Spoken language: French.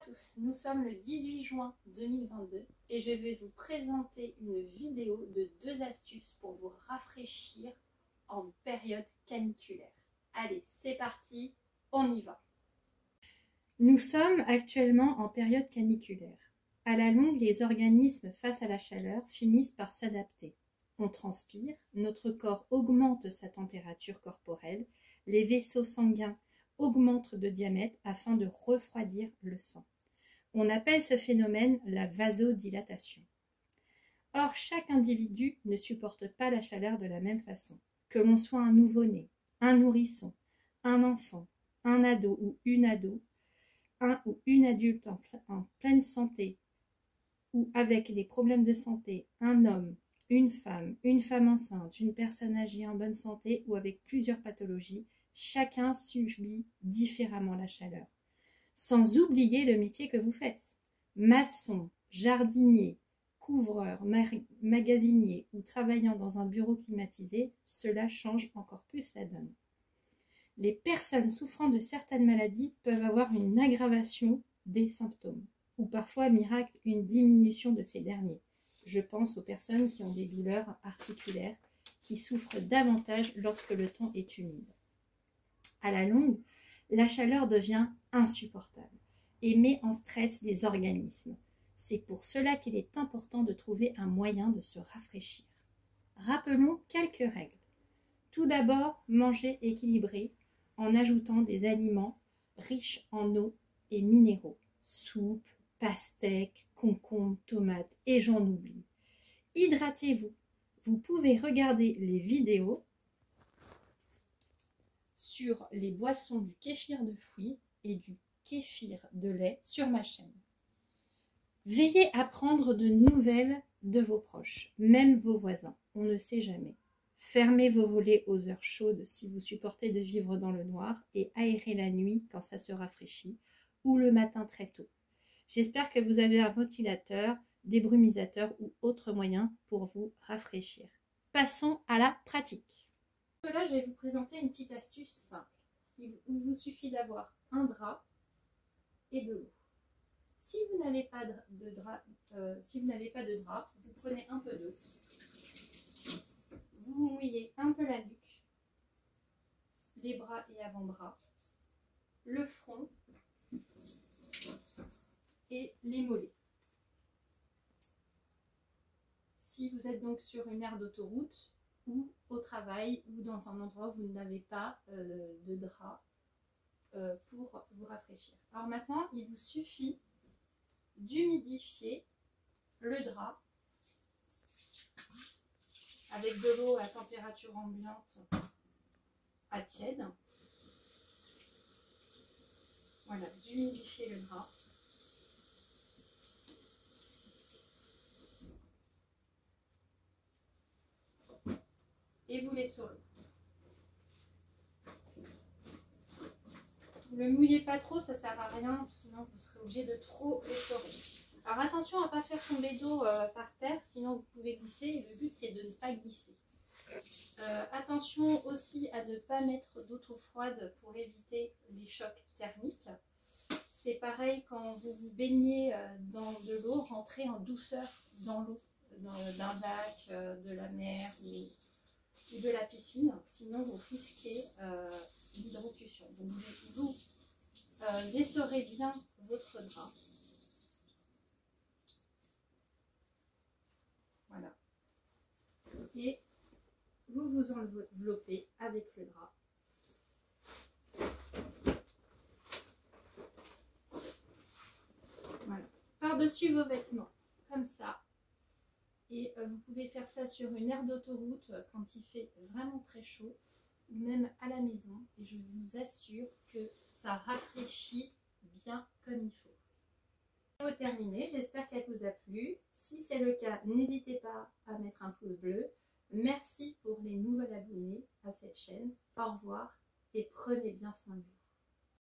Tous, nous sommes le 18 juin 2022 et je vais vous présenter une vidéo de 2 astuces pour vous rafraîchir en période caniculaire. Allez, c'est parti, on y va. Nous sommes actuellement en période caniculaire. À la longue, les organismes face à la chaleur finissent par s'adapter. On transpire, notre corps augmente sa température corporelle, les vaisseaux sanguins augmentent de diamètre afin de refroidir le sang. On appelle ce phénomène la vasodilatation. Or, chaque individu ne supporte pas la chaleur de la même façon. Que l'on soit un nouveau-né, un nourrisson, un enfant, un ado ou une ado, un ou une adulte en pleine santé ou avec des problèmes de santé, un homme, une femme enceinte, une personne âgée en bonne santé ou avec plusieurs pathologies, chacun subit différemment la chaleur. Sans oublier le métier que vous faites. Maçon, jardinier, couvreur, magasinier ou travaillant dans un bureau climatisé, cela change encore plus la donne. Les personnes souffrant de certaines maladies peuvent avoir une aggravation des symptômes ou parfois, miracle, une diminution de ces derniers. Je pense aux personnes qui ont des douleurs articulaires, qui souffrent davantage lorsque le temps est humide. À la longue, la chaleur devient insupportable et met en stress les organismes. C'est pour cela qu'il est important de trouver un moyen de se rafraîchir. Rappelons quelques règles. Tout d'abord, manger équilibré en ajoutant des aliments riches en eau et minéraux. Soupe, pastèques, concombres, tomates et j'en oublie. Hydratez-vous. Vous pouvez regarder les vidéos sur les boissons du kéfir de fruits et du kéfir de lait sur ma chaîne. Veillez à prendre de nouvelles de vos proches, même vos voisins, on ne sait jamais. Fermez vos volets aux heures chaudes si vous supportez de vivre dans le noir et aérez la nuit quand ça se rafraîchit ou le matin très tôt. J'espère que vous avez un ventilateur, débrumisateur ou autre moyen pour vous rafraîchir. Passons à la pratique. Là, je vais vous présenter une petite astuce simple. Il vous suffit d'avoir un drap et de l'eau. Si vous n'avez pas de drap, vous prenez un peu d'eau. Vous mouillez un peu la nuque, les bras et avant-bras, le front et les mollets. Si vous êtes donc sur une aire d'autoroute, ou au travail ou dans un endroit où vous n'avez pas de drap pour vous rafraîchir. Alors maintenant, il vous suffit d'humidifier le drap avec de l'eau à température ambiante à tiède. Voilà, vous humidifiez le drap. Et vous l'essorez. Ne le mouillez pas trop, ça ne sert à rien, sinon vous serez obligé de trop essorer. Alors attention à ne pas faire tomber d'eau par terre, sinon vous pouvez glisser. Et le but c'est de ne pas glisser. Attention aussi à ne pas mettre d'eau trop froide pour éviter les chocs thermiques. C'est pareil quand vous vous baignez dans de l'eau, rentrez en douceur dans l'eau, d'un lac, de la mer ou de la piscine, sinon vous risquez l'hydrocution. Donc vous essorez bien votre drap. Voilà. Et vous vous enveloppez avec le drap. Voilà. Par-dessus vos vêtements, comme ça. Et vous pouvez faire ça sur une aire d'autoroute quand il fait vraiment très chaud, ou même à la maison. Et je vous assure que ça rafraîchit bien comme il faut. C'est terminé, j'espère qu'elle vous a plu. Si c'est le cas, n'hésitez pas à mettre un pouce bleu. Merci pour les nouveaux abonnés à cette chaîne. Au revoir et prenez bien soin de vous.